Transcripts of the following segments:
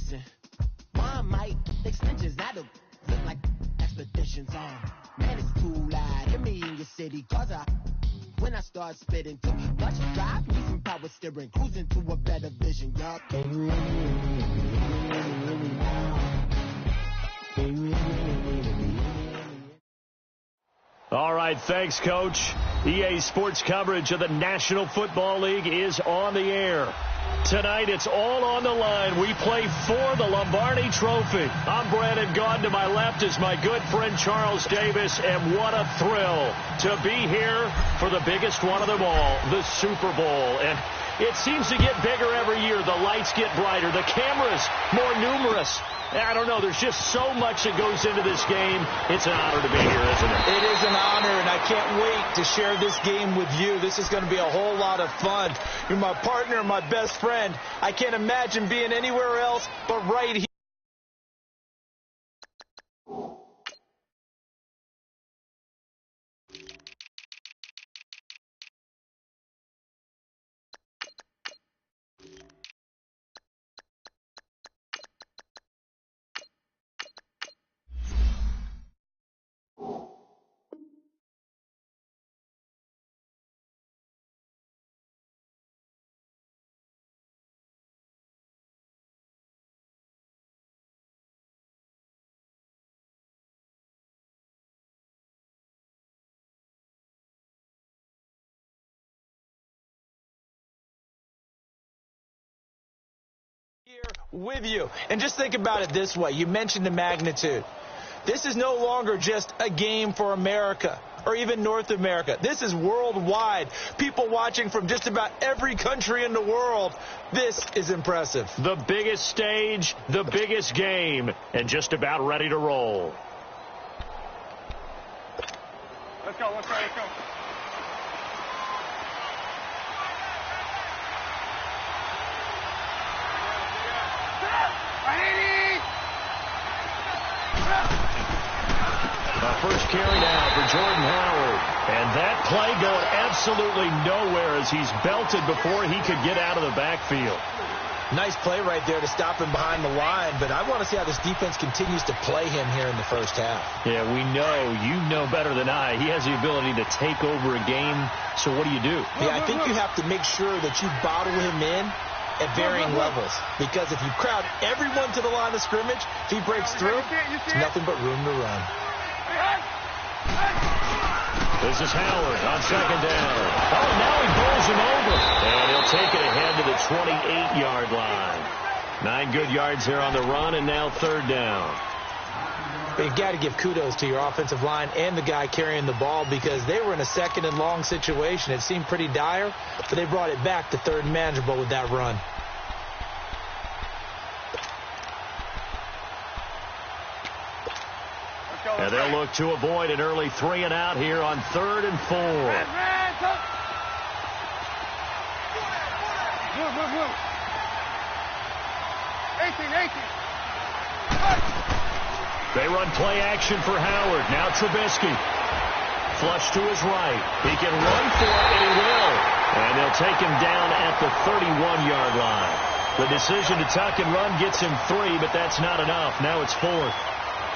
listen. One might extensions that'll look like expeditions on. Man, it's too loud. Hear me in your city, cause when I start spitting too much drive, need some power steering, cruising to a better vision, yup. All right, thanks, Coach. EA Sports coverage of the National Football League is on the air. Tonight, it's all on the line. We play for the Lombardi Trophy. I'm Brandon Gaudin. To my left is my good friend Charles Davis, and what a thrill to be here for the biggest one of them all, the Super Bowl. And it seems to get bigger every year. The lights get brighter. The cameras more numerous. I don't know. There's just so much that goes into this game. It's an honor to be here, isn't it? It is an honor, and I can't wait to share this game with you. This is going to be a whole lot of fun. You're my partner, my best friend. I can't imagine being anywhere else but right here. Here with you. And just think about it this way. You mentioned the magnitude. This is no longer just a game for America or even North America. This is worldwide. People watching from just about every country in the world. This is impressive. The biggest stage, the biggest game, and just about ready to roll. Let's go, let's go, let's go. First carry now for Jordan Howard. And that play going absolutely nowhere as he's belted before he could get out of the backfield. Nice play right there to stop him behind the line, but I want to see how this defense continues to play him here in the first half. Yeah, we know. You know better than I. He has the ability to take over a game, so what do you do? Yeah, I think you have to make sure that you bottle him in at varying levels, because if you crowd everyone to the line of scrimmage, if he breaks through, it's nothing but room to run. This is Howard on second down. Oh, now he bowls him over. And he'll take it ahead to the 28-yard line. 9 good yards here on the run, and now third down. But you've got to give kudos to your offensive line and the guy carrying the ball, because they were in a second and long situation. It seemed pretty dire, but they brought it back to third and manageable with that run. And they'll look to avoid an early 3 and out here on 3rd and 4. Move. Move. 18. They run play action for Howard. Now Trubisky. Flush to his right. He can run for it, and he will. And they'll take him down at the 31-yard line. The decision to tuck and run gets him 3, but that's not enough. Now it's 4th.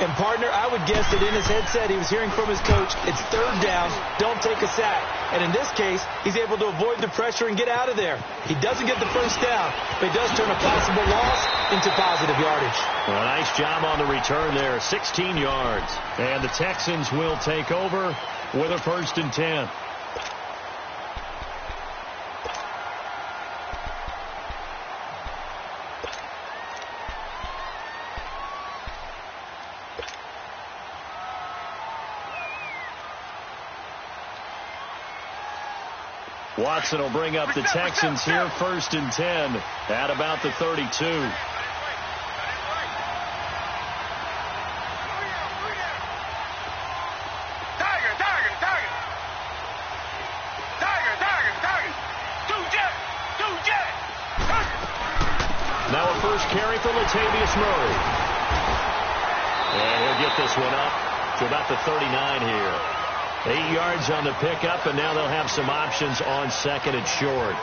And, partner, I would guess that in his headset he was hearing from his coach, it's third down, don't take a sack. And in this case, he's able to avoid the pressure and get out of there. He doesn't get the first down, but he does turn a possible loss into positive yardage. Well, nice job on the return there, 16 yards. And the Texans will take over with a 1st and 10. Watson will bring up the Texans here, 1st and 10 at about the 32. Now a first carry for Latavius Murray. And he'll get this one up to about the 39 here. 8 yards on the pickup, and now they'll have some options on 2nd and short.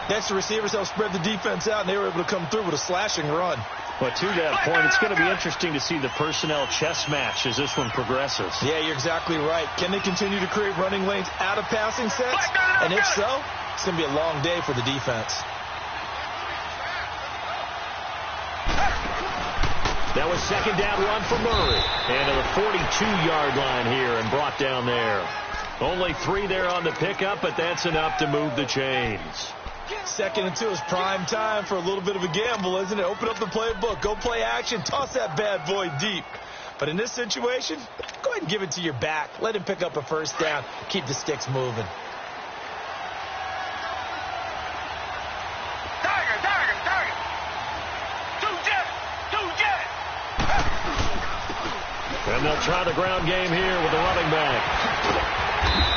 Next, the receivers helped spread the defense out, and they were able to come through with a slashing run. But to that point, it's going to be interesting to see the personnel chess match as this one progresses. Yeah, you're exactly right. Can they continue to create running lanes out of passing sets? And if so, it's going to be a long day for the defense. That was second down run for Murray. And to the 42-yard line here and brought down there. Only 3 there on the pickup, but that's enough to move the chains. 2nd and 2 is prime time for a little bit of a gamble, isn't it? Open up the playbook, go play action, toss that bad boy deep. But in this situation, go ahead and give it to your back. Let him pick up a first down. Keep the sticks moving. Target. Two jet. And they'll try the ground game here with the running back.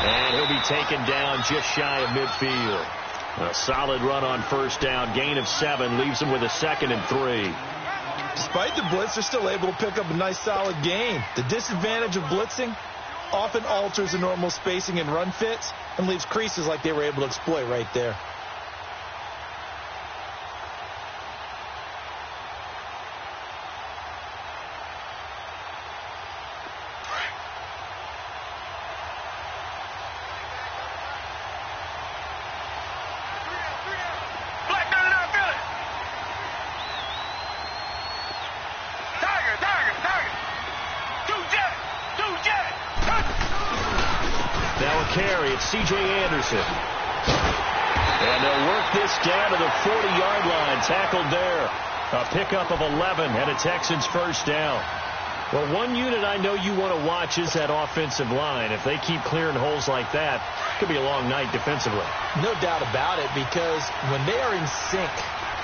And he'll be taken down just shy of midfield. A solid run on first down. Gain of 7 leaves him with a 2nd and 3. Despite the blitz, they're still able to pick up a nice solid gain. The disadvantage of blitzing often alters the normal spacing and run fits and leaves creases like they were able to exploit right there. C.J. Anderson. And they'll work this down to the 40-yard line. Tackled there. A pickup of 11 and a Texans first down. Well, one unit I know you want to watch is that offensive line. If they keep clearing holes like that, it could be a long night defensively. No doubt about it, because when they are in sync,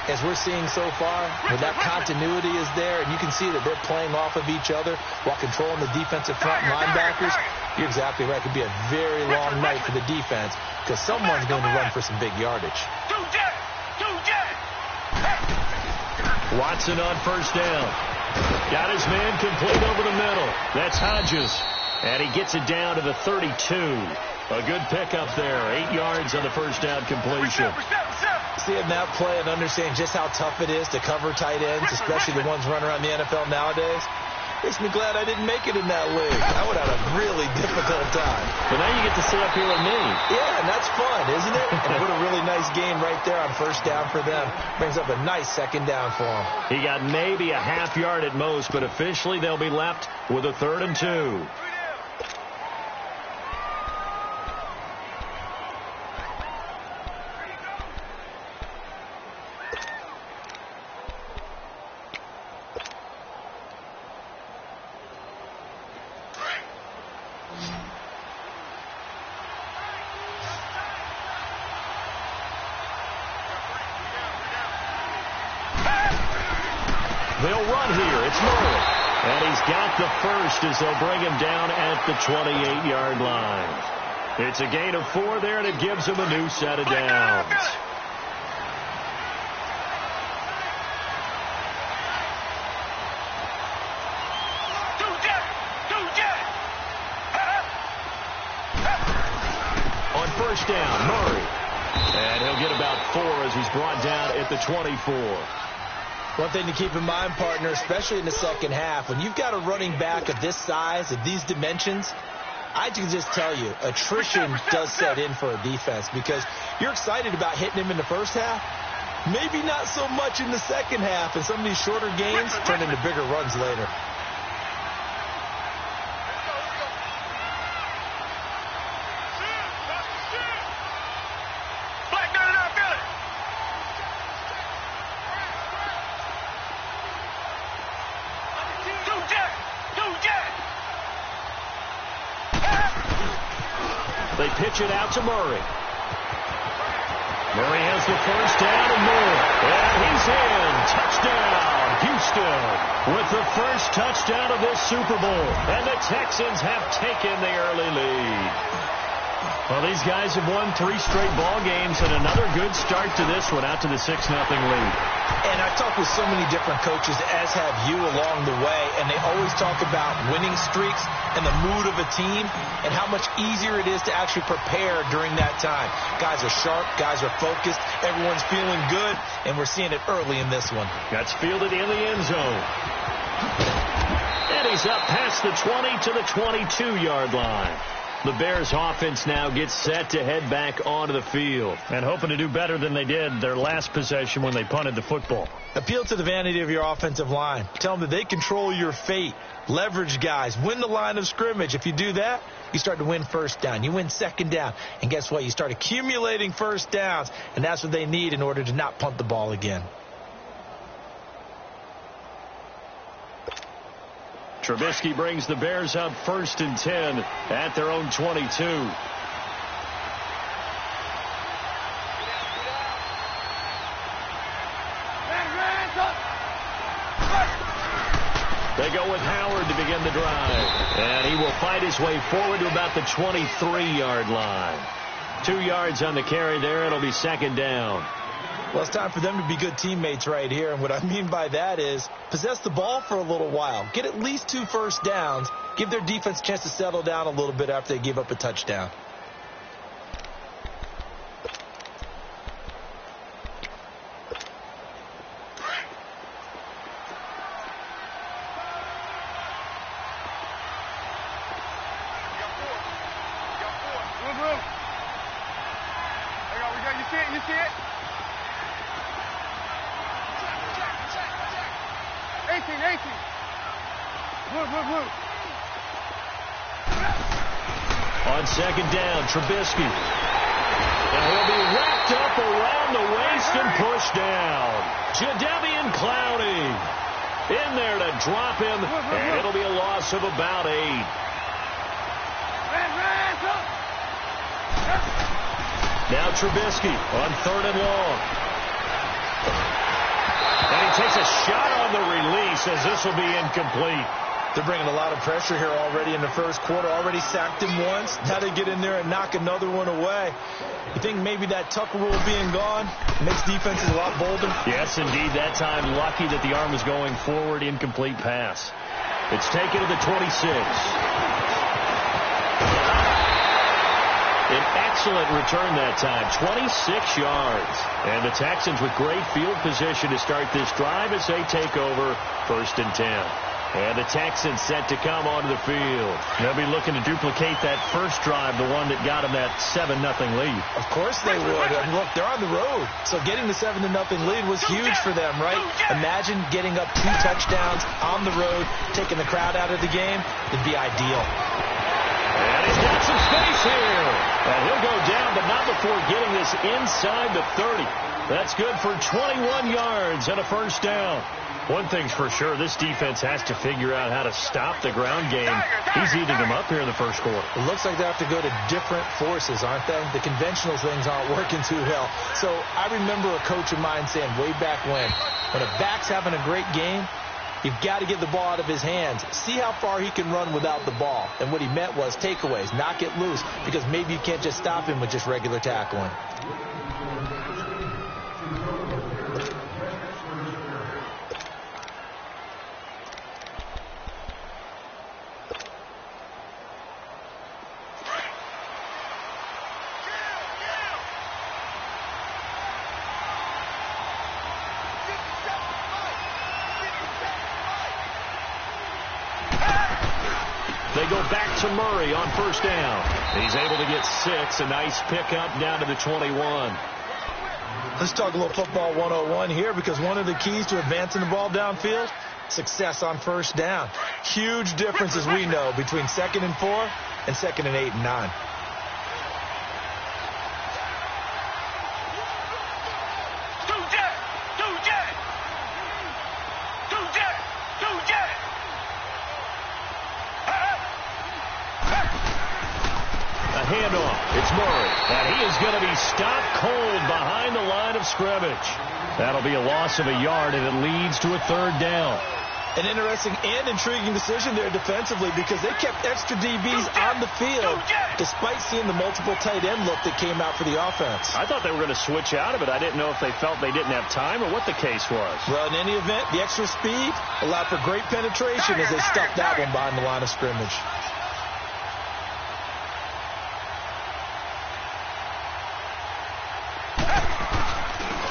as we're seeing so far, when that continuity is there, and you can see that they're playing off of each other while controlling the defensive front linebackers, you're exactly right. It could be a very long night for the defense because someone's going to run for some big yardage. Watson on first down. Got his man complete over the middle. That's Hodges. And he gets it down to the 32. A good pickup there. 8 yards on the first down completion. Seeing that play and understanding just how tough it is to cover tight ends, especially the ones running around the NFL nowadays, makes me glad I didn't make it in that league. I would have had a really difficult time. But now you get to sit up here with me. Yeah, and that's fun, isn't it? And what a really nice game right there on first down for them. Brings up a nice second down for them. He got maybe a half yard at most, but officially they'll be left with a 3rd and 2. They'll run here. It's Murray. And he's got the first as they'll bring him down at the 28-yard line. It's a gain of 4 there, and it gives him a new set of downs. On first down, Murray. And he'll get about 4 as he's brought down at the 24. One thing to keep in mind, partner, especially in the second half, when you've got a running back of this size, of these dimensions, I can just tell you, attrition does set in for a defense because you're excited about hitting him in the first half. Maybe not so much in the second half, and some of these shorter gains turn into bigger runs later. They pitch it out to Murray. Murray has the first down and more. And he's in. Touchdown, Houston, with the first touchdown of this Super Bowl. And the Texans have taken the early lead. Well, these guys have won 3 straight ball games and another good start to this one, out to the 6-0 lead. And I've talked with so many different coaches, as have you along the way, and they always talk about winning streaks and the mood of a team and how much easier it is to actually prepare during that time. Guys are sharp, guys are focused, everyone's feeling good, and we're seeing it early in this one. That's fielded in the end zone. And he's up past the 20 to the 22-yard line. The Bears offense now gets set to head back onto the field and hoping to do better than they did their last possession when they punted the football. Appeal to the vanity of your offensive line. Tell them that they control your fate. Leverage guys. Win the line of scrimmage. If you do that, you start to win first down. You win second down. And guess what? You start accumulating first downs. And that's what they need in order to not punt the ball again. Trubisky brings the Bears up 1st and 10 at their own 22. They go with Howard to begin the drive. And he will fight his way forward to about the 23-yard line. 2 yards on the carry there. It'll be 2nd down. Well, it's time for them to be good teammates right here. And what I mean by that is possess the ball for a little while. Get at least 2 first downs. Give their defense a chance to settle down a little bit after they give up a touchdown. You see it? 18. Blue. On 2nd down, Trubisky. And he'll be wrapped up around the waist and pushed down. Jadeveon Clowney in there to drop him, and it'll be a loss of about 8. Now Trubisky on 3rd and long. And he takes a shot on the release as this will be incomplete. They're bringing a lot of pressure here already in the first quarter. Already sacked him once. Now they get in there and knock another one away. You think maybe that Tucker rule being gone makes defenses a lot bolder? Yes, indeed. That time lucky that the arm was going forward. Incomplete pass. It's taken to the 26. An excellent return that time, 26 yards. And the Texans with great field position to start this drive as they take over 1st and 10. And the Texans set to come onto the field. They'll be looking to duplicate that first drive, the one that got them that 7-0 lead. Of course they would. And look, they're on the road. So getting the 7-0 lead was huge for them, right? Imagine getting up 2 touchdowns on the road, taking the crowd out of the game. It'd be ideal. And he's got some space here. And he'll go down, but not before getting this inside the 30. That's good for 21 yards and a first down. One thing's for sure, this defense has to figure out how to stop the ground game. He's eating them up here in the first quarter. It looks like they have to go to different forces, aren't they? The conventional things aren't working too well. So I remember a coach of mine saying way back when a back's having a great game, you've got to get the ball out of his hands. See how far he can run without the ball. And what he meant was takeaways, not get loose, because maybe you can't just stop him with just regular tackling. They go back to Murray on first down. He's able to get 6. A nice pickup down to the 21. Let's talk a little football 101 here, because one of the keys to advancing the ball downfield, success on first down. Huge difference, as we know, between 2nd and 4 and 2nd and 8 and 9. Handoff. It's Murray. And he is going to be stopped cold behind the line of scrimmage. That'll be a loss of a yard, and it leads to a 3rd down. An interesting and intriguing decision there defensively because they kept extra DBs on the field despite seeing the multiple tight end look that came out for the offense. I thought they were going to switch out of it. I didn't know if they felt they didn't have time or what the case was. Well, in any event, the extra speed allowed for great penetration as they stuffed that one behind the line of scrimmage.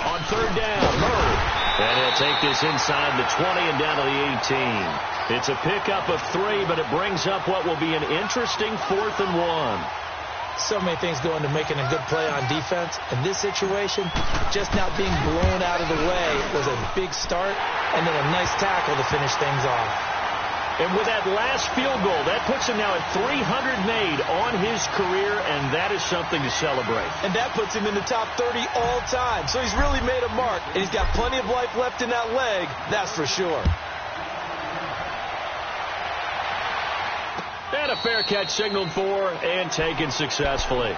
On third down, Murray. And he'll take this inside the 20 and down to the 18. It's a pickup of 3, but it brings up what will be an interesting 4th and 1. So many things go into making a good play on defense. In this situation, just not being blown out of the way was a big start, and then a nice tackle to finish things off. And with that last field goal, that puts him now at 300 made on his career, and that is something to celebrate. And that puts him in the top 30 all time. So he's really made a mark, and he's got plenty of life left in that leg, that's for sure. And a fair catch signaled for and taken successfully.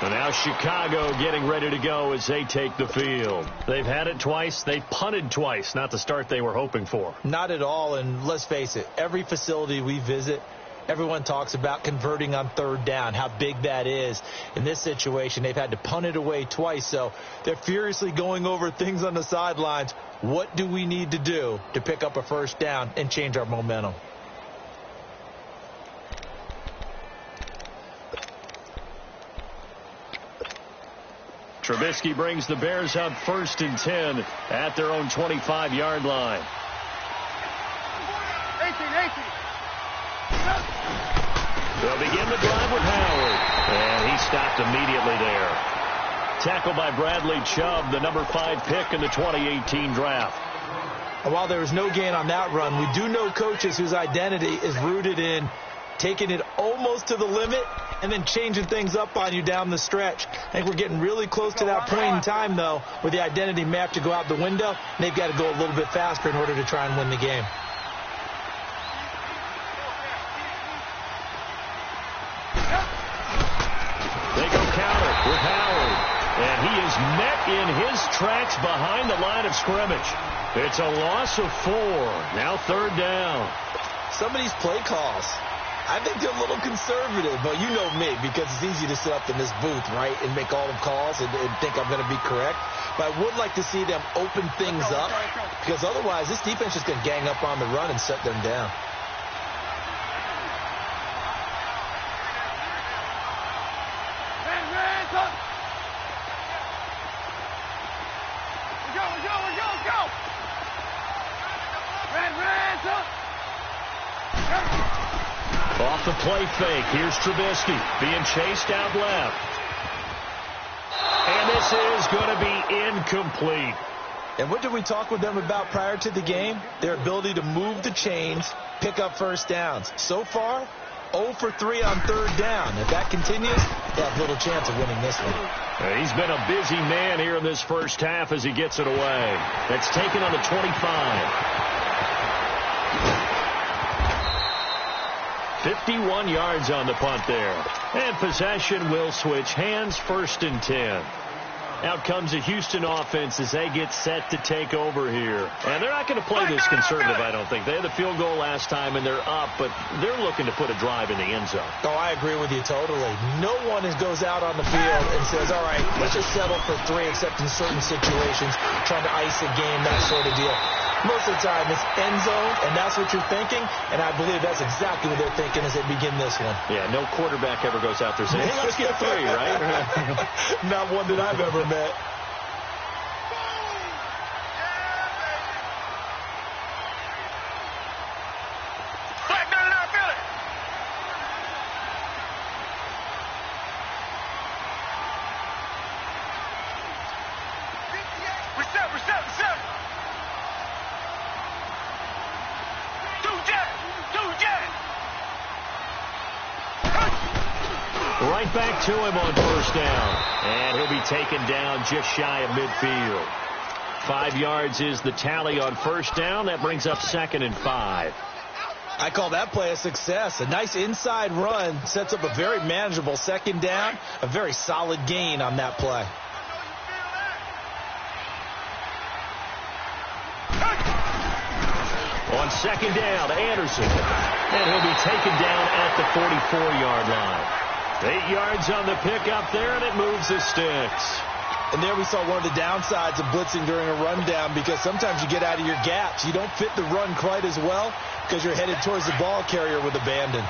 And now Chicago getting ready to go as they take the field. They've had it twice. They've punted twice. Not the start they were hoping for. Not at all. And let's face it, every facility we visit, everyone talks about converting on third down, how big that is. In this situation, they've had to punt it away twice. So they're furiously going over things on the sidelines. What do we need to do to pick up a first down and change our momentum? Trubisky brings the Bears up 1st and 10 at their own 25-yard line. 18. They'll begin the drive with Howard. And he stopped immediately there. Tackled by Bradley Chubb, the number 5 pick in the 2018 draft. And while there was no gain on that run, we do know coaches whose identity is rooted in taking it almost to the limit and then changing things up on you down the stretch. I think we're getting really close to that point in time, though, where the identity may have to go out the window, and they've got to go a little bit faster in order to try and win the game. They go counter with Howard, and he is met in his tracks behind the line of scrimmage. It's a loss of 4. Now 3rd down. Some of these play calls, I think they're a little conservative, but you know me, because it's easy to sit up in this booth, right, and make all the calls and think I'm going to be correct. But I would like to see them open things up, because otherwise this defense is going to gang up on the run and set them down. Off the play fake, here's Trubisky being chased out left. And this is going to be incomplete. And what did we talk with them about prior to the game? Their ability to move the chains, pick up first downs. So far, 0 for 3 on 3rd down. If that continues, they have little chance of winning this one. He's been a busy man here in this first half as he gets it away. That's taken on the 25. 51 yards on the punt there. And possession will switch hands, 1st and 10. Out comes the Houston offense as they get set to take over here. And they're not going to play this conservative, I don't think. They had the field goal last time, and they're up, but they're looking to put a drive in the end zone. Oh, I agree with you totally. No one goes out on the field and says, all right, let's just settle for 3, except in certain situations, trying to ice a game, that sort of deal. Most of the time, it's end zone, and that's what you're thinking, and I believe that's exactly what they're thinking as they begin this one. Yeah, no quarterback ever goes out there saying, hey, let's get 3, right? Not one that I've ever met. Right back to him on 1st down. And he'll be taken down just shy of midfield. 5 yards is the tally on 1st down. That brings up 2nd and 5. I call that play a success. A nice inside run sets up a very manageable 2nd down. A very solid gain on that play. On on second down. Anderson. And he'll be taken down at the 44-yard line. 8 yards on the pickup there, and it moves the sticks. And there we saw one of the downsides of blitzing during a rundown, because sometimes you get out of your gaps. You don't fit the run quite as well because you're headed towards the ball carrier with abandon.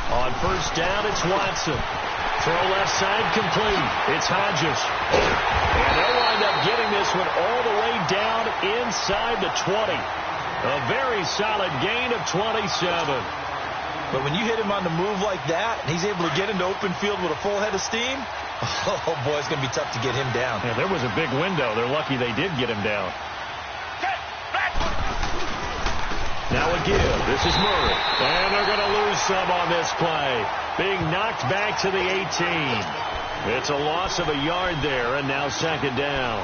On first down, it's Watson. Throw left side complete. It's Hodges. And they'll wind up getting this one all the way down inside the 20. A very solid gain of 27. But when you hit him on the move like that, and he's able to get into open field with a full head of steam, oh boy, it's going to be tough to get him down. Yeah, there was a big window. They're lucky they did get him down. Now a give. This is Murray. And they're going to lose some on this play. Being knocked back to the 18. It's a loss of a yard there, and now second down.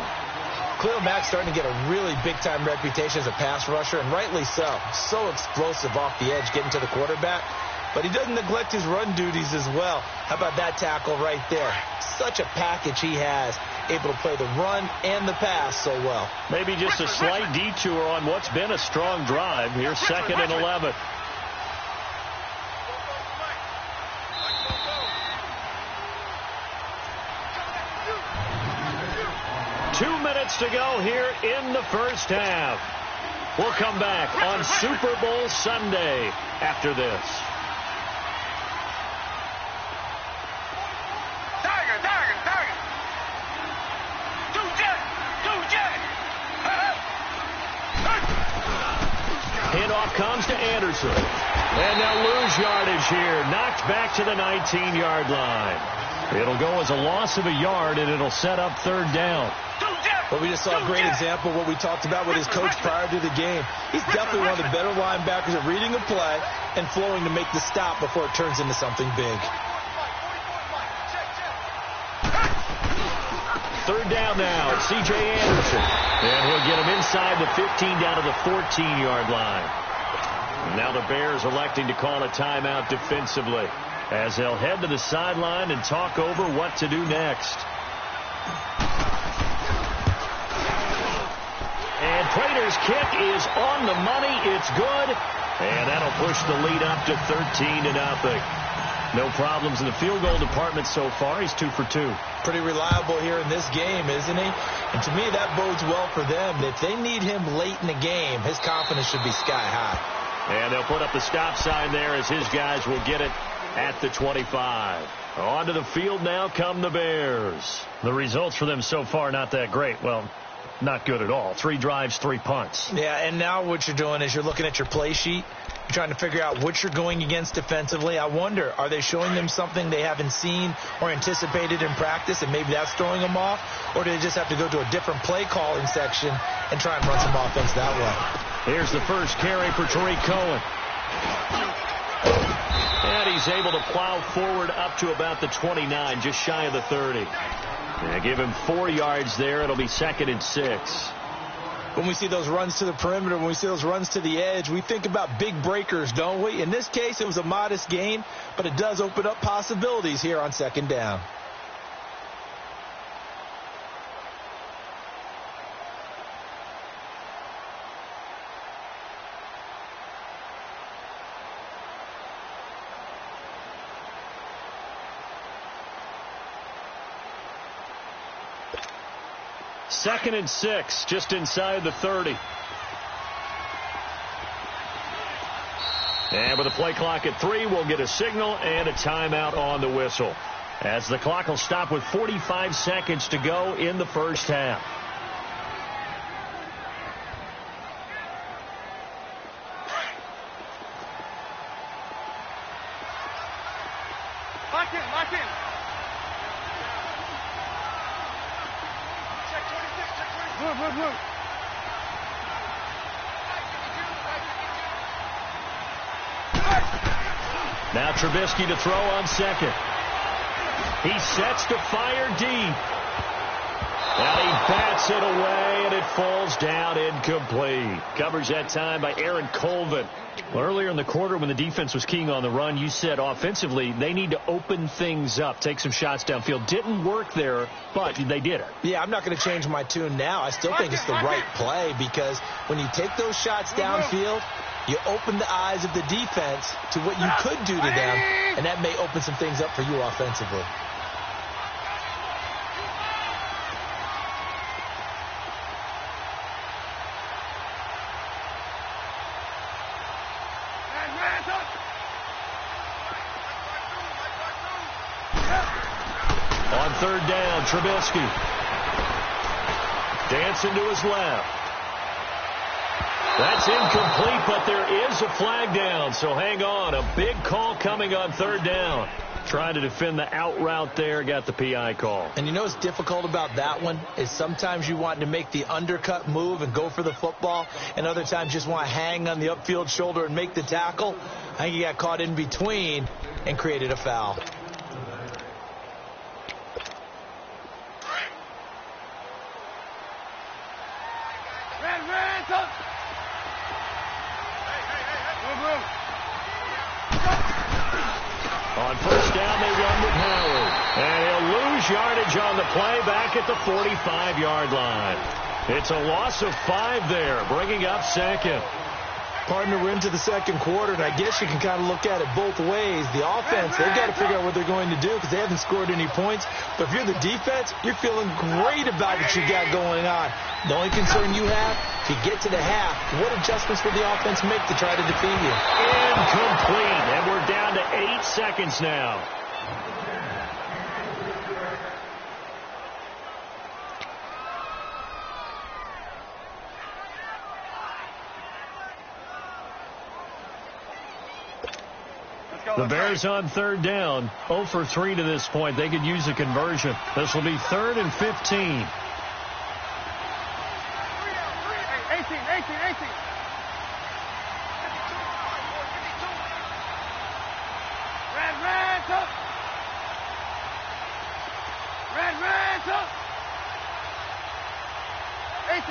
Khalil Mack's starting to get a really big-time reputation as a pass rusher, and rightly so. So explosive off the edge getting to the quarterback. But he doesn't neglect his run duties as well. How about that tackle right there? Such a package he has, able to play the run and the pass so well. Maybe just a slight detour on what's been a strong drive. Here's second and 11. Two minutes to go here in the first half. We'll come back on Super Bowl Sunday after this. Handoff comes to Anderson. And they'll lose yardage here. Knocked back to the 19-yard line. It'll go as a loss of a yard, and it'll set up third down. But we just saw a great example of what we talked about with his coach prior to the game. He's definitely one of the better linebackers at reading the play and flowing to make the stop before it turns into something big. Third down now. It's C.J. Anderson. And he'll get him inside the 15 down to the 14-yard line. And now the Bears electing to call a timeout defensively as they'll head to the sideline and talk over what to do next. And Prater's kick is on the money. It's good. And that'll push the lead up to 13-0. No problems in the field goal department so far. He's 2 for 2. Pretty reliable here in this game, isn't he? And to me, that bodes well for them. If they need him late in the game, his confidence should be sky high. And they'll put up the stop sign there as his guys will get it at the 25. Onto the field now come the Bears. The results for them so far not that great. Well, not good at all. 3 drives, 3 punts. Yeah, and now what you're doing is you're looking at your play sheet. You're trying to figure out what you're going against defensively. I wonder, are they showing them something they haven't seen or anticipated in practice, and maybe that's throwing them off? Or do they just have to go to a different play calling section and try and run some offense that way? Here's the first carry for Tariq Cohen. And he's able to plow forward up to about the 29, just shy of the 30. Yeah, give him 4 yards there. It'll be 2nd and 6. When we see those runs to the perimeter, when we see those runs to the edge, we think about big breakers, don't we? In this case, it was a modest gain, but it does open up possibilities here on second down. Second and 6, just inside the 30. And with a play clock at 3, we'll get a signal and a timeout on the whistle, as the clock will stop with 45 seconds to go in the first half. Lock in, lock in. Move, move, move. Now Trubisky to throw on second. He sets to fire deep. And he bats it away, and it falls down incomplete. Covers that time by Aaron Colvin. Well, earlier in the quarter when the defense was keying on the run, you said offensively they need to open things up, take some shots downfield. Didn't work there, but they did it. Yeah, I'm not going to change my tune now. I still think it's the right play because when you take those shots downfield, you open the eyes of the defense to what you could do to them, and that may open some things up for you offensively. On third down, Trubisky. Dancing to his left. That's incomplete, but there is a flag down, so hang on. A big call coming on third down. Trying to defend the out route there, got the PI call. And you know what's difficult about that one is sometimes you want to make the undercut move and go for the football, and other times just want to hang on the upfield shoulder and make the tackle. I think he got caught in between and created a foul. On first down, they run with Howard. And he'll lose yardage on the play back at the 45-yard line. It's a loss of 5 there, bringing up second. Partner, we're into the second quarter, and I guess you can kind of look at it both ways. The offense, they've got to figure out what they're going to do because they haven't scored any points. But if you're the defense, you're feeling great about what you got going on. The only concern you have, if you get to the half, what adjustments will the offense make to try to defeat you? Incomplete, and we're down to 8 seconds now. The Bears on third down, 0 for 3 to this point. They could use a conversion. This will be 3rd and 15.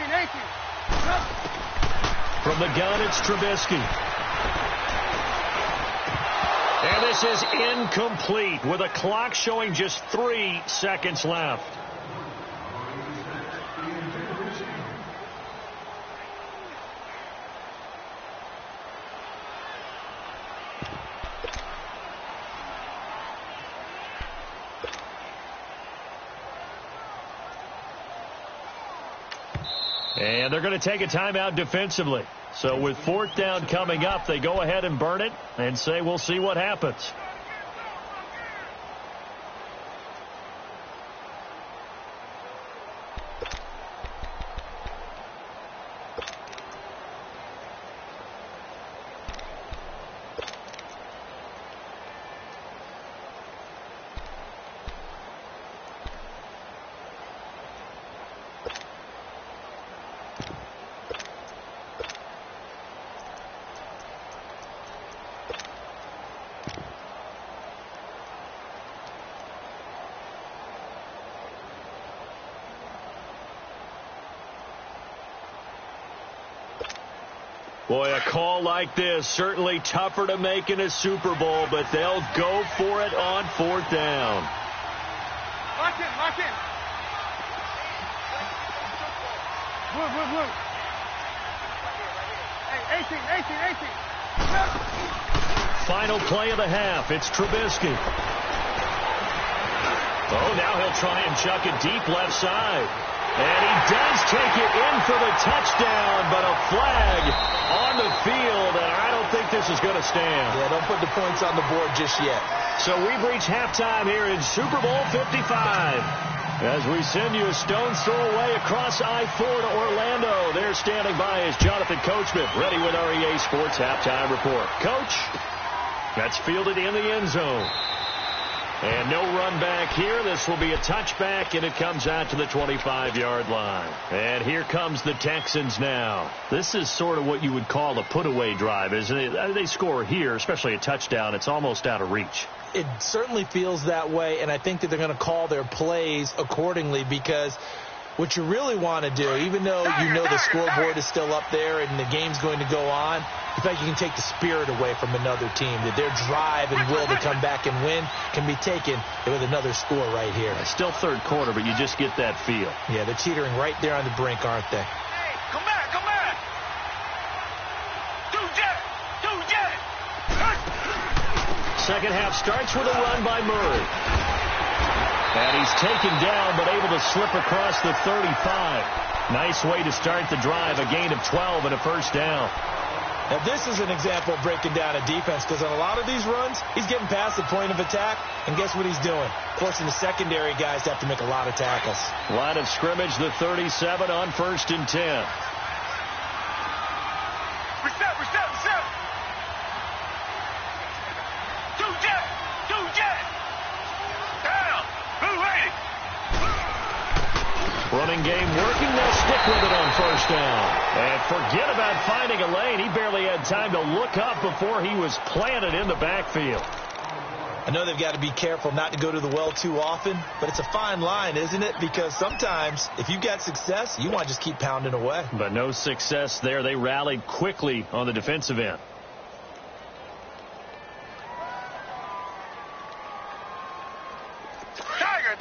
18. From the gun, it's Trubisky. And this is incomplete with a clock showing just 3 seconds left. And they're going to take a timeout defensively. So with 4th down coming up, they go ahead and burn it and say we'll see what happens. Boy, a call like this, certainly tougher to make in a Super Bowl, but they'll go for it on 4th down. Lock in. Blue. Hey, 18. Final play of the half, it's Trubisky. Oh, now he'll try and chuck it deep left side. And he does take it in for the touchdown, but a flag on the field, and I don't think this is going to stand. Yeah, don't put the points on the board just yet. So we've reached halftime here in Super Bowl 55. As we send you a stone's throw away across I-4 to Orlando. There standing by is Jonathan Coachman, ready with our EA Sports Halftime Report. Coach, that's fielded in the end zone. And no run back here. This will be a touchback, and it comes out to the 25-yard line. And here comes the Texans now. This is sort of what you would call a put-away drive, isn't it? They score here, especially a touchdown. It's almost out of reach. It certainly feels that way, and I think that they're going to call their plays accordingly, because what you really want to do, even though you know the scoreboard is still up there and the game's going to go on, in fact, you can take the spirit away from another team, that their drive and will to come back and win can be taken with another score right here. It's still third quarter, but you just get that feel. Yeah, they're teetering right there on the brink, aren't they? Hey, come back, come back. Two jet. Second half starts with a run by Murray. And he's taken down, but able to slip across the 35. Nice way to start the drive, a gain of 12 and a first down. Now, this is an example of breaking down a defense, because on a lot of these runs, he's getting past the point of attack, and guess what he's doing? Forcing the secondary guys to have to make a lot of tackles. Line of scrimmage, the 37 on 1st and 10. Reset. Two jet. Down. Move ready. Running game working. They'll stick with it on first down. And forget about finding a lane. He barely had time to look up before he was planted in the backfield. I know they've got to be careful not to go to the well too often, but it's a fine line, isn't it? Because sometimes, if you've got success, you want to just keep pounding away. But no success there. They rallied quickly on the defensive end. Tiger.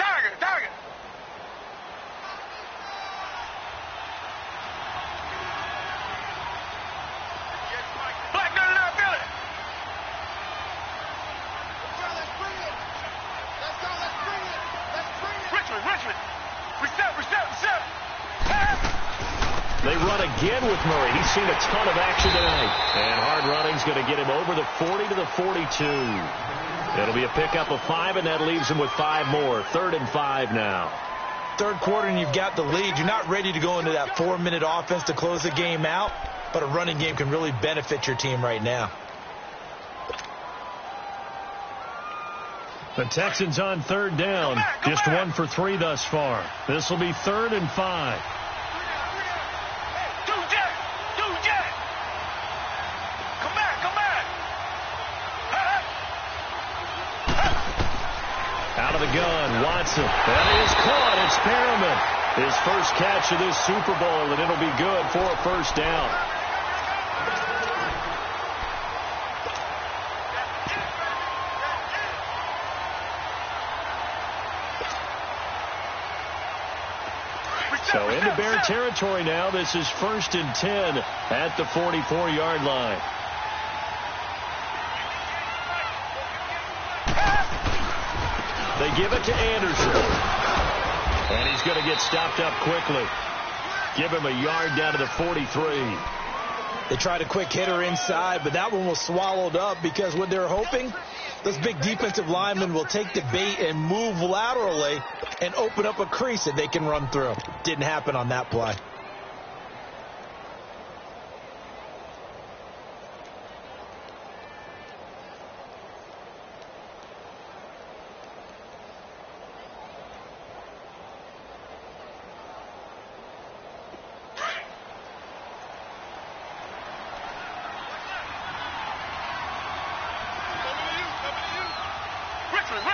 Black, no, feel it. Richmond. Reset. They run again with Murray. He's seen a ton of action tonight. And hard running's going to get him over the 40 to the 42. It'll be a pickup of 5, and that leaves him with 5 more. 3rd and 5 now. Third quarter, and you've got the lead. You're not ready to go into that 4-minute offense to close the game out, but a running game can really benefit your team right now. The Texans on 3rd down. Just 1 for 3 thus far. This will be 3rd and 5. Two jet. Come back. Out of the gun, Watson. That is caught. It's Perriman. His first catch of this Super Bowl, and it'll be good for a first down. So into Bear territory now. This is 1st and 10 at the 44-yard line. They give it to Anderson. And he's going to get stopped up quickly. Give him a yard down to the 43. They tried a quick hitter inside, but that one was swallowed up, because what they're hoping, those big defensive linemen will take the bait and move laterally and open up a crease that they can run through. Didn't happen on that play. Richmond.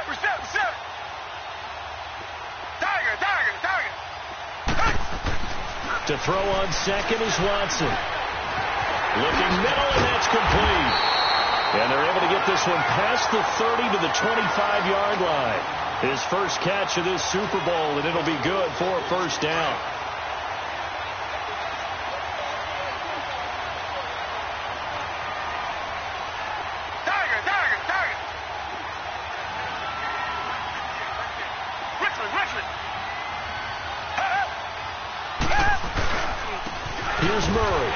Reset. Tiger. To throw on second is Watson. Looking middle, and that's complete. And they're able to get this one past the 30 to the 25-yard line. His first catch of this Super Bowl, and it'll be good for a first down. Here's Murray.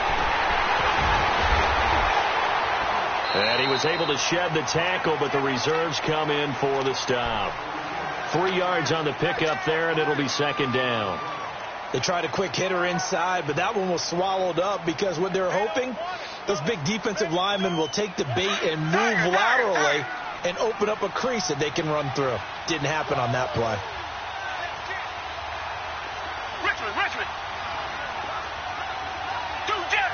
And he was able to shed the tackle, but the reserves come in for the stop. 3 yards on the pickup there, and it'll be second down. They tried a quick hitter inside, but that one was swallowed up because what they're hoping, those big defensive linemen will take the bait and move laterally and open up a crease that they can run through. Didn't happen on that play. Richmond. Do Jet.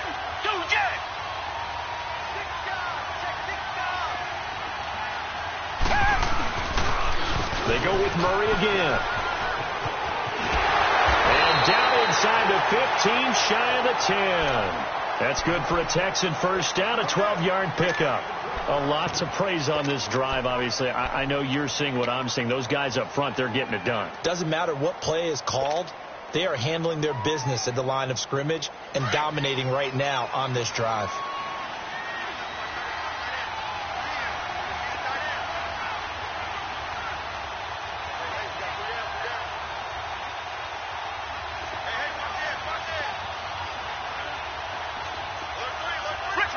They go with Murray again. And down inside the 15, shy of the 10. That's good for a Texan first down, a 12-yard pickup. A lot to praise on this drive, obviously. I know you're seeing what I'm seeing. Those guys up front, they're getting it done. Doesn't matter what play is called. They are handling their business at the line of scrimmage and dominating right now on this drive.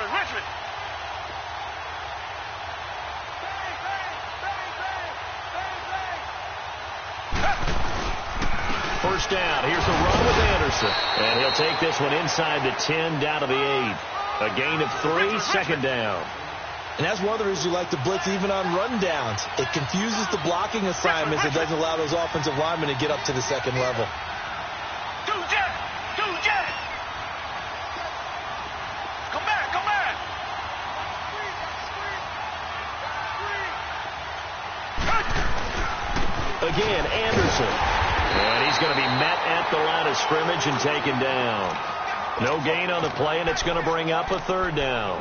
Richmond. First down. Here's the run with Anderson. And he'll take this one inside the 10, down to the 8. A gain of 3, second down. And that's one of the reasons you like to blitz even on rundowns. It confuses the blocking assignments. It doesn't allow those offensive linemen to get up to the second level. Do Jet. Come back. Again, Anderson. And he's going to be met at the line of scrimmage and taken down. No gain on the play, and it's going to bring up a third down.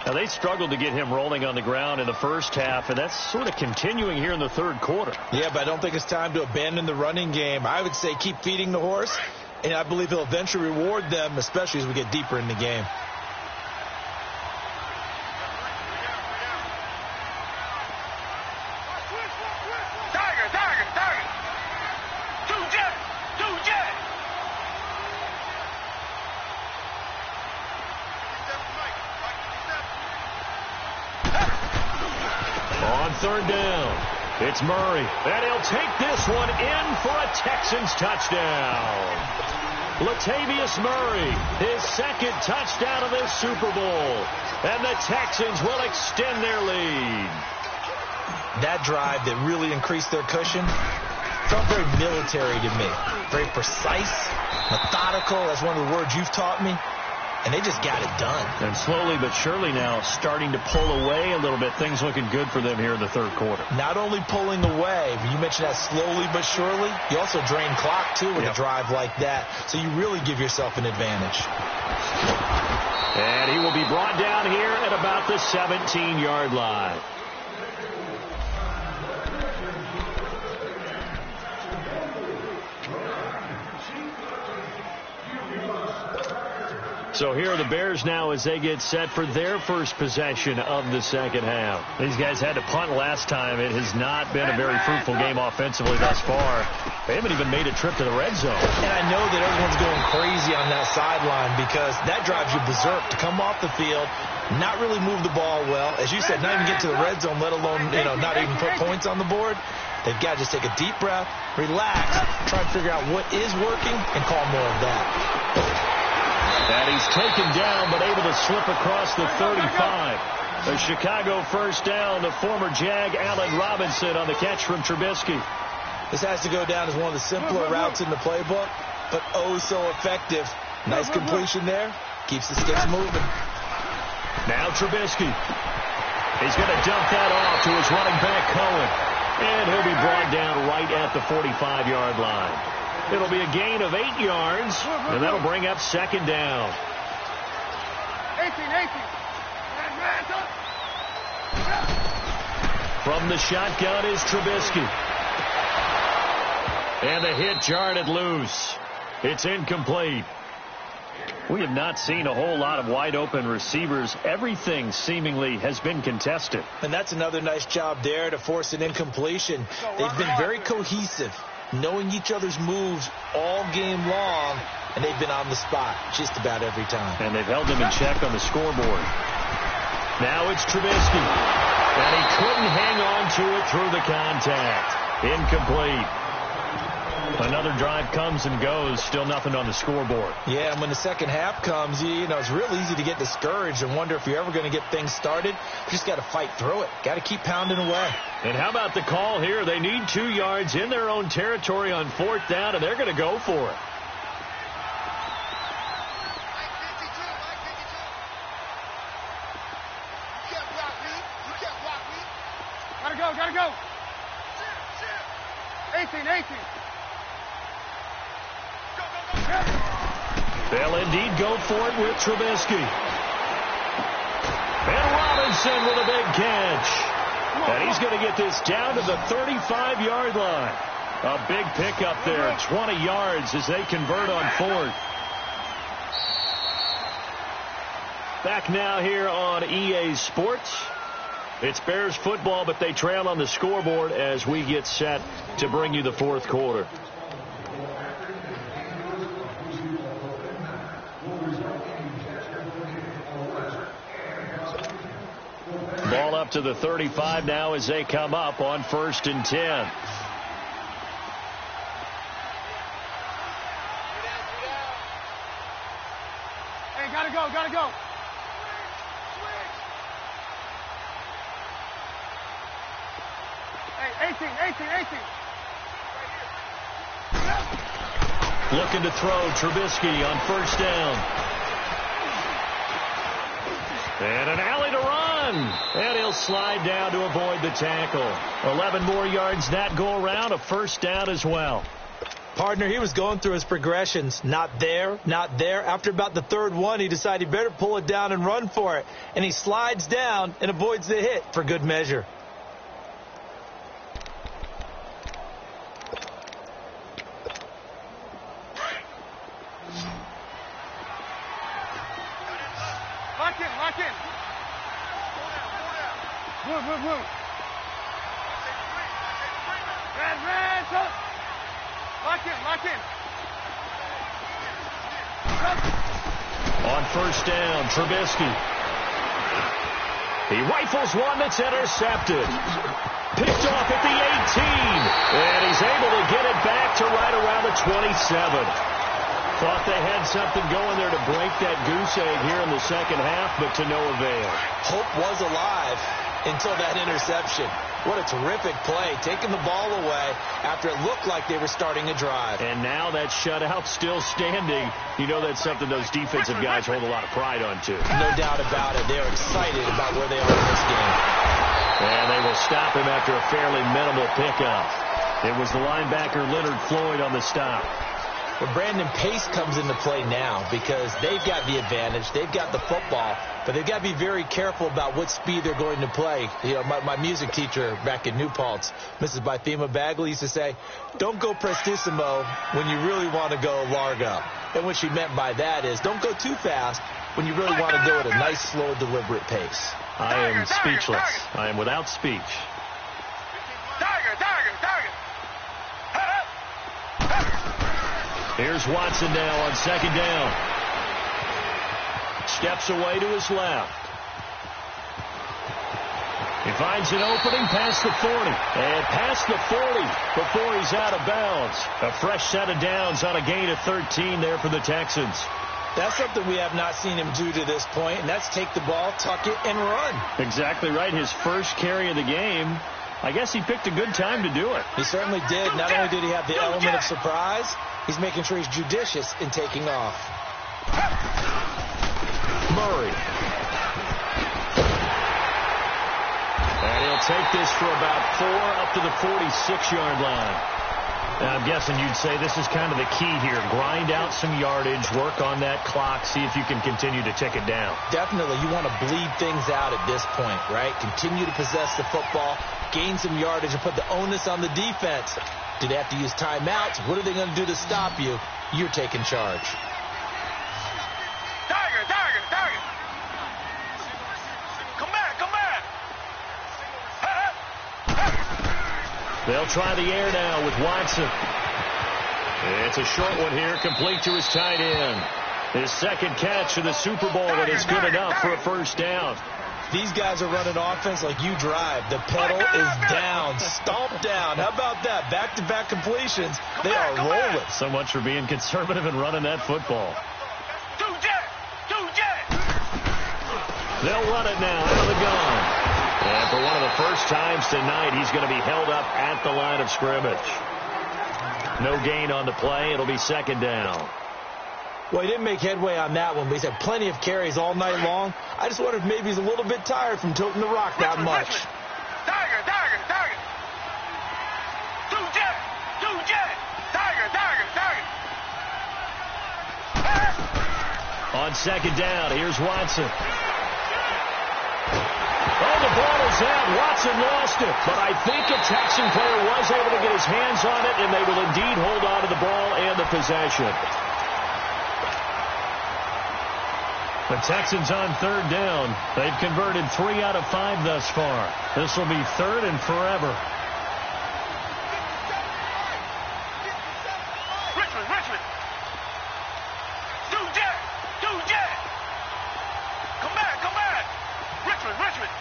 Now, they struggled to get him rolling on the ground in the first half, and that's sort of continuing here in the third quarter. Yeah, but I don't think it's time to abandon the running game. I would say keep feeding the horse, and I believe he'll eventually reward them, especially as we get deeper in the game. Tiger. Do Jet. On third down, it's Murray. And he'll take this one in for a Texans touchdown. Latavius Murray, his second touchdown of this Super Bowl. And the Texans will extend their lead. That drive that really increased their cushion felt very military to me. Very precise, methodical. That's one of the words you've taught me. And they just got it done. And slowly but surely now starting to pull away a little bit. Things looking good for them here in the third quarter. Not only pulling away, but you mentioned that slowly but surely. You also drain clock, too, with a drive like that. So you really give yourself an advantage. And he will be brought down here at about the 17-yard line. So here are the Bears now as they get set for their first possession of the second half. These guys had to punt last time. It has not been a very fruitful game offensively thus far. They haven't even made a trip to the red zone. And I know that everyone's going crazy on that sideline because that drives you berserk to come off the field, not really move the ball well. As you said, not even get to the red zone, let alone, not even put points on the board. They've got to just take a deep breath, relax, try and figure out what is working, and call more of that. And he's taken down, but able to slip across the 35. A Chicago first down. The former Jag, Allen Robinson, on the catch from Trubisky. This has to go down as one of the simpler routes in the playbook, but oh so effective. Nice completion there. Keeps the sticks moving. Now Trubisky. He's going to dump that off to his running back, Cohen. And he'll be brought down right at the 45-yard line. It'll be a gain of 8 yards, and that'll bring up second down. 18. From the shotgun is Trubisky. And the hit jarred loose. It's incomplete. We have not seen a whole lot of wide-open receivers. Everything seemingly has been contested. And that's another nice job there to force an incompletion. They've been very cohesive, knowing each other's moves all game long, and they've been on the spot just about every time. And they've held them in check on the scoreboard. Now it's Trubisky. And he couldn't hang on to it through the contact. Incomplete. Another drive comes and goes. Still nothing on the scoreboard. Yeah, and when the second half comes, you know, it's real easy to get discouraged and wonder if you're ever going to get things started. You just got to fight through it. Got to keep pounding away. And how about the call here? They need 2 yards in their own territory on 4th down, and they're going to go for it. Gotta go. 18. Go. They'll indeed go for it with Trubisky. And Robinson with a big catch. And he's going to get this down to the 35-yard line. A big pickup there, 20 yards as they convert on 4th. Back now here on EA Sports. It's Bears football, but they trail on the scoreboard as we get set to bring you the 4th quarter. Ball up to the 35 now as they come up on 1st and 10. Hey, gotta go. Hey, 18. Looking to throw Trubisky on 1st down. And an alley to run. And he'll slide down to avoid the tackle. 11 more yards that go around. A 1st down as well. Partner, he was going through his progressions. Not there. After about the 3rd one, he decided he better pull it down and run for it. And he slides down and avoids the hit for good measure. Lock in. Move. Red. Lock in. On 1st down, Trubisky. He rifles one that's intercepted. Picked off at the 18. And he's able to get it back to right around the 27. Thought they had something going there to break that goose egg here in the second half, but to no avail. Hope was alive until that interception. What a terrific play, taking the ball away after it looked like they were starting a drive. And now that shutout still standing. You know that's something those defensive guys hold a lot of pride on, too. No doubt about it. They're excited about where they are in this game. And they will stop him after a fairly minimal pickup. It was the linebacker Leonard Floyd on the stop. Well, Brandon, pace comes into play now because they've got the advantage. They've got the football, but they've got to be very careful about what speed they're going to play. You know, my music teacher back in New Paltz, Mrs. Bythema Bagley, used to say, don't go prestissimo when you really want to go largo. And what she meant by that is don't go too fast when you really want to go at a nice, slow, deliberate pace. I am speechless. I am without speech. Here's Watson now on 2nd down. Steps away to his left. He finds an opening past the 40. And past the 40 before he's out of bounds. A fresh set of downs on a gain of 13 there for the Texans. That's something we have not seen him do to this point, and that's take the ball, tuck it, and run. Exactly right. His first carry of the game. I guess he picked a good time to do it. He certainly did. Not only did he have the element of surprise, he's making sure he's judicious in taking off. Murray. And he'll take this for about 4 up to the 46-yard line. And I'm guessing you'd say this is kind of the key here. Grind out some yardage, work on that clock, see if you can continue to tick it down. Definitely. You want to bleed things out at this point, right? Continue to possess the football, gain some yardage, and put the onus on the defense. Do they have to use timeouts? What are they going to do to stop you? You're taking charge. Target. Come back. They'll try the air now with Watson. It's a short one here, complete to his tight end. His second catch in the Super Bowl, and it's good enough for a 1st down. These guys are running offense like you drive. The pedal is down, stomped down. How about that? Back-to-back completions. They are rolling. So much for being conservative and running that football. They'll run it now out of the gun. And for one of the first times tonight, he's going to be held up at the line of scrimmage. No gain on the play. It'll be second down. Well, he didn't make headway on that one, but he's had plenty of carries all night long. I just wonder if maybe he's a little bit tired from tilting the rock that much. Tiger. Two jet. Tiger. On second down, here's Watson. Oh, the ball is out. Watson lost it. But I think a Texan player was able to get his hands on it, and they will indeed hold on to the ball and the possession. The Texans on third down. They've converted 3 out of 5 thus far. This will be third and forever. Richmond. Two jet. Come back. Richmond.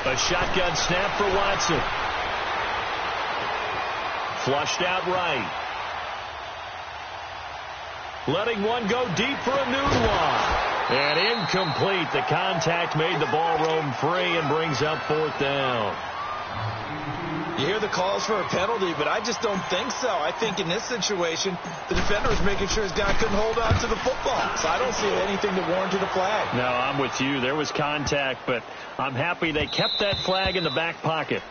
A shotgun snap for Watson. Flushed out right. Letting one go deep for a new one. And incomplete. The contact made the ball roam free and brings up fourth down. You hear the calls for a penalty, but I just don't think so. I think in this situation, the defender was making sure his guy couldn't hold on to the football. So I don't see anything that warranted a flag. No, I'm with you. There was contact, but I'm happy they kept that flag in the back pocket.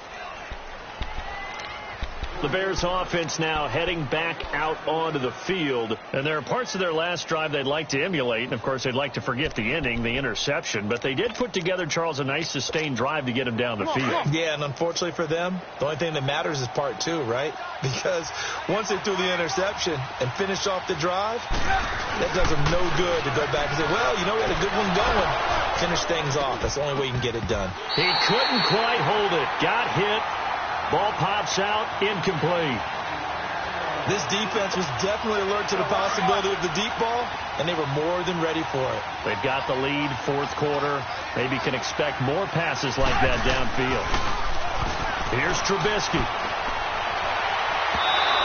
The Bears offense now heading back out onto the field. And there are parts of their last drive they'd like to emulate. And, of course, they'd like to forget the ending, the interception. But they did put together, Charles, a nice sustained drive to get him down the field. Yeah, and unfortunately for them, the only thing that matters is part 2, right? Because once they threw the interception and finished off the drive, that does them no good to go back and say, well, you know, we had a good one going. Finish things off. That's the only way you can get it done. He couldn't quite hold it. Got hit. Ball pops out, incomplete. This defense was definitely alert to the possibility of the deep ball, and they were more than ready for it. They've got the lead, fourth quarter. Maybe can expect more passes like that downfield. Here's Trubisky.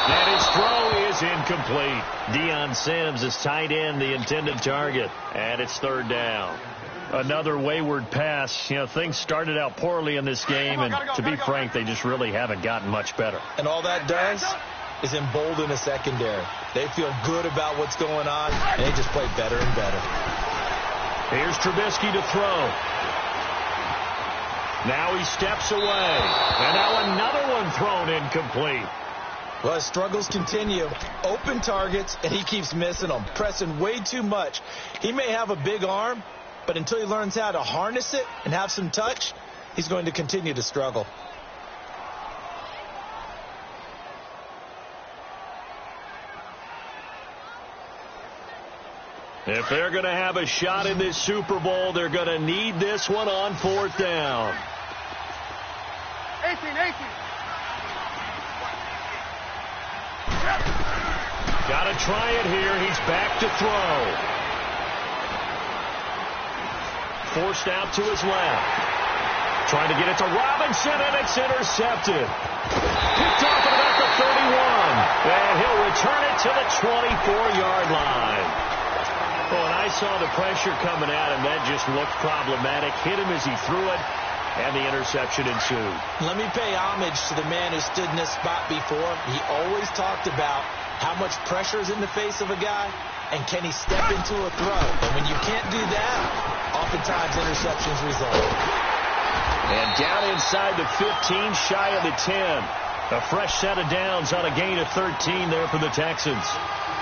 And his throw is incomplete. Deion Sims is tight end, the intended target. And it's third down. Another wayward pass. You know, things started out poorly in this game, and to be frank, they just really haven't gotten much better. And all that does is embolden a secondary. They feel good about what's going on, and they just play better and better. Here's Trubisky to throw. Now he steps away. And now another one thrown incomplete. Well, his struggles continue. Open targets, and he keeps missing them, pressing way too much. He may have a big arm, but until he learns how to harness it and have some touch, he's going to continue to struggle. If they're going to have a shot in this Super Bowl, they're going to need this one on fourth down. 18. Got to try it here. He's back to throw. Forced out to his left. Trying to get it to Robinson, and it's intercepted. Picked off at about the 31. And he'll return it to the 24-yard line. Oh, and I saw the pressure coming at him. That just looked problematic. Hit him as he threw it, and the interception ensued. Let me pay homage to the man who stood in this spot before. He always talked about how much pressure is in the face of a guy, and can he step into a throw. And when you can't do that, oftentimes interceptions result. And down inside the 15, shy of the 10. A fresh set of downs on a gain of 13 there for the Texans.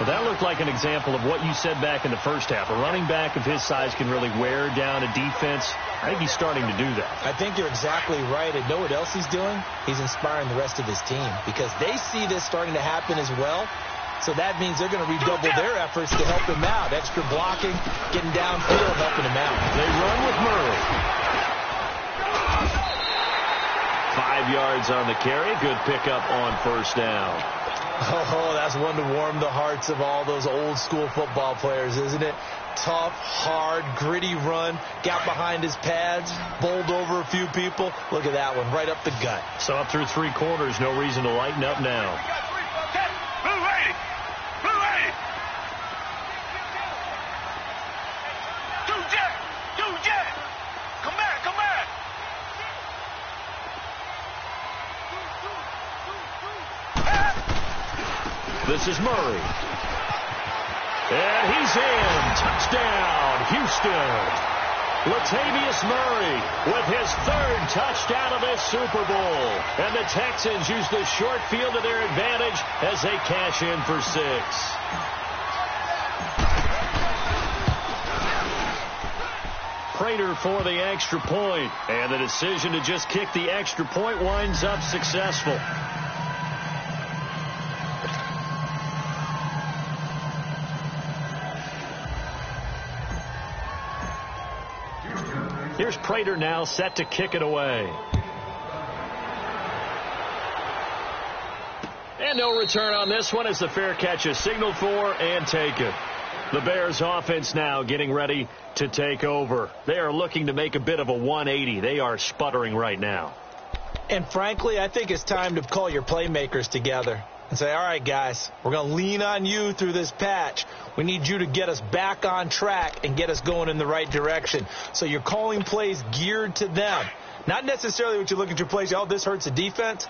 Well, that looked like an example of what you said back in the first half. A running back of his size can really wear down a defense. I think he's starting to do that. I think you're exactly right. And know what else he's doing? He's inspiring the rest of his team because they see this starting to happen as well. So that means they're going to redouble their efforts to help him out. Extra blocking, getting downfield, helping him out. They run with Murray. 5 yards on the carry. Good pickup on first down. Oh, that's one to warm the hearts of all those old school football players, isn't it? tough, hard, gritty run. Got behind his pads, bowled over a few people. Look at that one, right up the gut. So up through 3 quarters, no reason to lighten up now. Blue lady! Blue lady! Two jet! Come back, come back! This is Murray. And he's in. Touchdown, Houston. Latavius Murray with his 3rd touchdown of this Super Bowl. And the Texans use the short field to their advantage as they cash in for 6. Prater for the extra point. And the decision to just kick the extra point winds up successful. Here's Prater now set to kick it away. And no return on this one as the fair catch is signaled for and taken. The Bears offense now getting ready to take over. They are looking to make a bit of a 180. They are sputtering right now. And frankly, I think it's time to call your playmakers together and say, all right, guys, we're going to lean on you through this patch. We need you to get us back on track and get us going in the right direction. So you're calling plays geared to them. Not necessarily what you look at your plays, oh, this hurts the defense.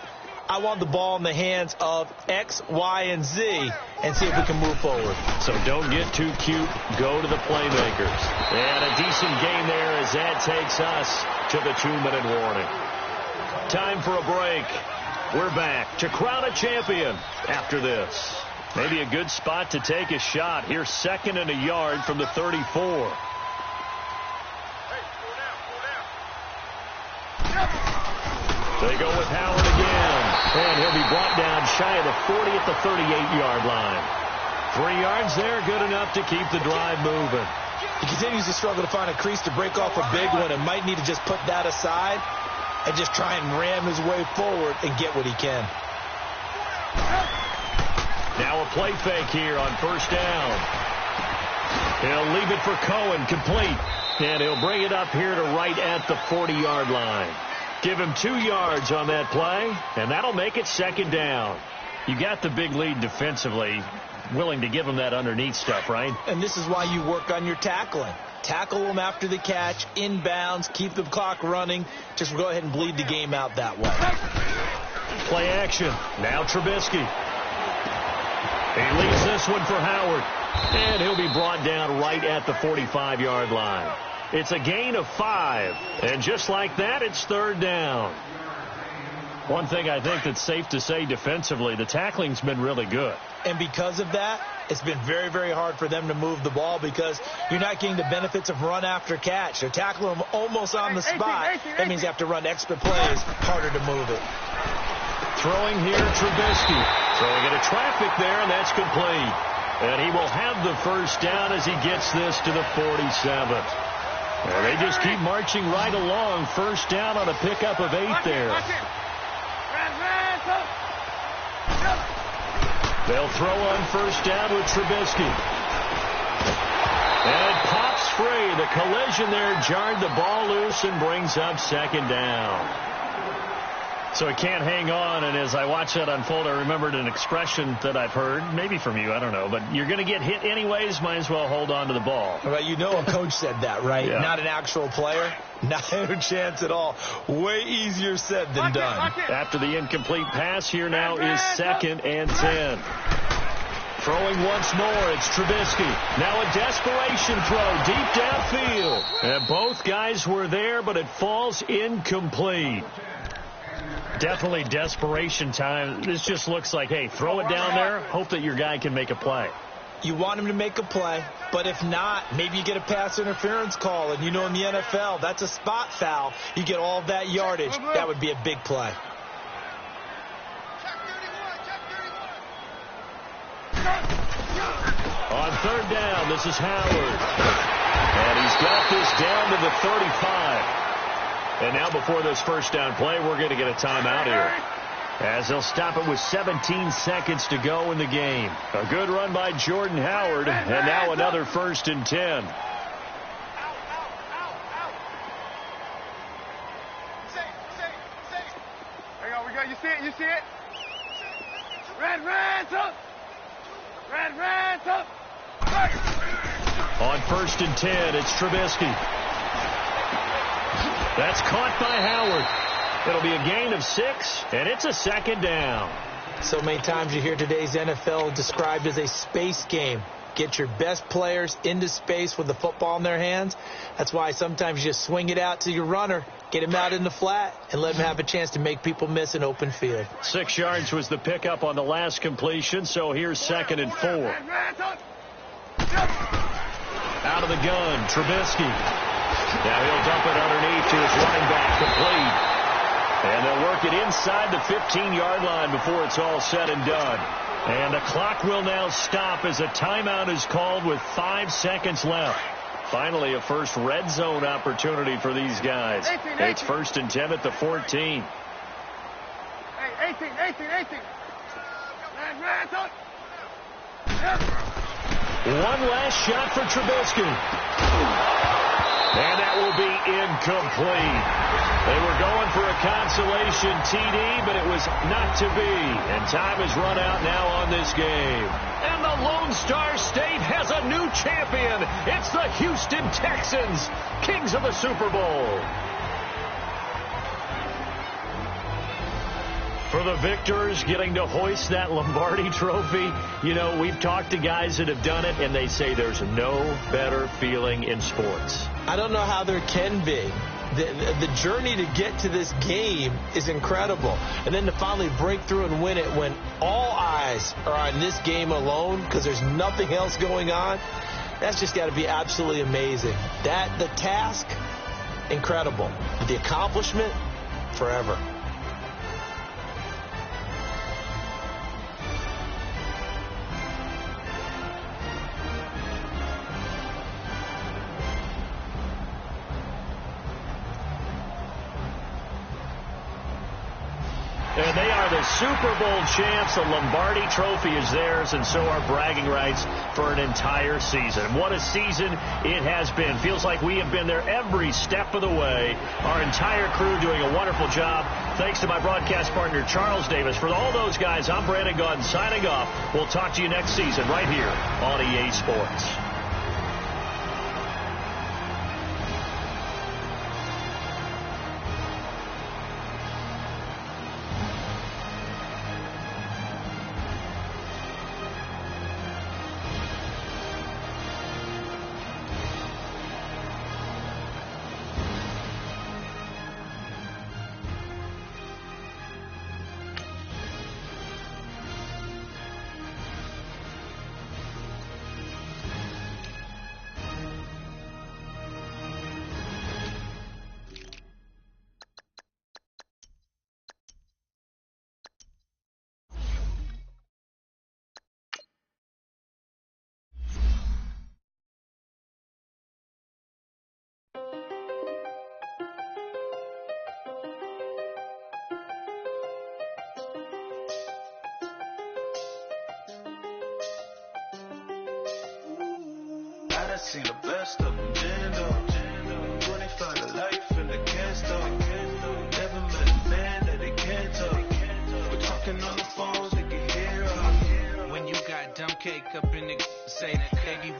I want the ball in the hands of X, Y, and Z and see if we can move forward. So don't get too cute. Go to the playmakers. And a decent game there as that takes us to the 2-minute warning. Time for a break. We're back to crown a champion after this. Maybe a good spot to take a shot. Here's 2nd and a yard from the 34. They go with Howard again. And he'll be brought down shy of the 40 at the 38-yard line. 3 yards there, good enough to keep the drive moving. He continues to struggle to find a crease to break off a big one and might need to just put that aside and just try and ram his way forward and get what he can. Now a play fake here on 1st down. He'll leave it for Cohen, complete. And he'll bring it up here to right at the 40-yard line. Give him 2 yards on that play, and that'll make it 2nd down. You got the big lead defensively, willing to give him that underneath stuff, right? And this is why you work on your tackling. Tackle them after the catch, inbounds, keep the clock running. Just go ahead and bleed the game out that way. Play action. Now Trubisky. He leaves this one for Howard. And he'll be brought down right at the 45-yard line. It's a gain of 5. And just like that, it's 3rd down. One thing I think that's safe to say defensively, the tackling's been really good. And because of that, it's been very, very hard for them to move the ball because you're not getting the benefits of run after catch. They're tackling them almost on the spot. That means you have to run extra plays, harder to move it. Throwing here, Trubisky. Throwing into traffic there, and that's complete. And he will have the 1st down as he gets this to the 47. And they just keep marching right along. 1st down on a pickup of 8 there. They'll throw on 1st down with Trubisky. And it pops free. The collision there jarred the ball loose and brings up 2nd down. So it can't hang on, and as I watch that unfold, I remembered an expression that I've heard, maybe from you, I don't know, but you're going to get hit anyways, might as well hold on to the ball. Well, you know a coach said that, right? Yeah. Not an actual player. Not a chance at all. Way easier said than done. After the incomplete pass, here now is 2nd and 10. Throwing once more, it's Trubisky. Now a desperation throw deep downfield. And both guys were there, but it falls incomplete. Definitely desperation time. This just looks like, hey, throw it down there, hope that your guy can make a play. You want him to make a play, but if not, maybe you get a pass interference call, and you know in the NFL, that's a spot foul. You get all that yardage. That would be a big play. On 3rd down, this is Howard. And he's got this down to the 35. And now before this 1st down play, we're going to get a timeout here. as they'll stop it with 17 seconds to go in the game. A good run by Jordan Howard, and now another 1st and 10. You see it? Red, up! Red, up! On 1st and 10, it's Trubisky. That's caught by Howard. It'll be a gain of 6, and it's a 2nd down. So many times you hear today's NFL described as a space game. Get your best players into space with the football in their hands. That's why sometimes you just swing it out to your runner, get him out in the flat, and let him have a chance to make people miss an open field. 6 yards was the pickup on the last completion, so here's 2nd and 4. Out of the gun, Trubisky. Now he'll dump it underneath to his running back, complete. And they'll work it inside the 15-yard line before it's all said and done. And the clock will now stop as a timeout is called with 5 seconds left. Finally, a first red zone opportunity for these guys. 18. It's 1st and 10 at the 14. Hey, 18. Red zone. One last shot for Trubisky. And that will be incomplete. They were going for a consolation TD, but it was not to be. And time has run out now on this game. And the Lone Star State has a new champion. It's the Houston Texans, kings of the Super Bowl. For the victors getting to hoist that Lombardi trophy, you know, we've talked to guys that have done it, and they say there's no better feeling in sports. I don't know how there can be. The journey to get to this game is incredible. And then to finally break through and win it when all eyes are on this game alone because there's nothing else going on, that's just got to be absolutely amazing. The task, incredible. The accomplishment, forever. And they are the Super Bowl champs. The Lombardi trophy is theirs, and so are bragging rights for an entire season. What a season it has been. Feels like we have been there every step of the way. Our entire crew doing a wonderful job. Thanks to my broadcast partner, Charles Davis. For all those guys, I'm Brandon Gaudin signing off. We'll talk to you next season right here on EA Sports. I seen the best of them, jammed up. 25 to life and they can't stop. Never met a man that they can't talk. We're talking on the phones, they can hear us. When you got dumb cake up in the say that baby.